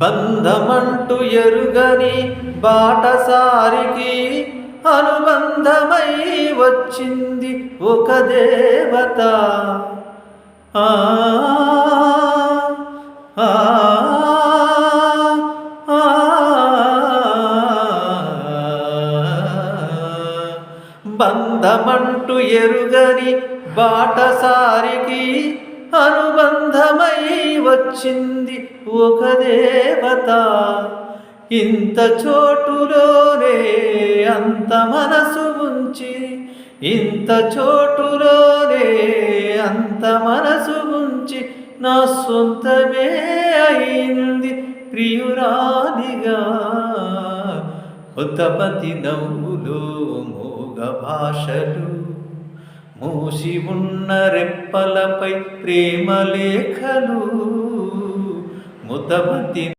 బంధమంటూ ఎరుగని బాటసారికి అనుబంధమై వచ్చింది ఒక దేవత. ఆ ఆ బంధమంటూ ఎరుగని బాటసారికి అనుబంధమై వచ్చింది ఒక దేవత. ఇంత చోటులోనే అంత మనసు ఉంచి, ఇంత చోటులోనే అంత మనసు ఉంచి నా సొంతమే అయింది ప్రియురాలిగా. ఉత్తపతి నవ్వులో మోగ భాషలు, మూసి ఉన్న రెప్పలపై ప్రేమ లేఖలు. ముతపతి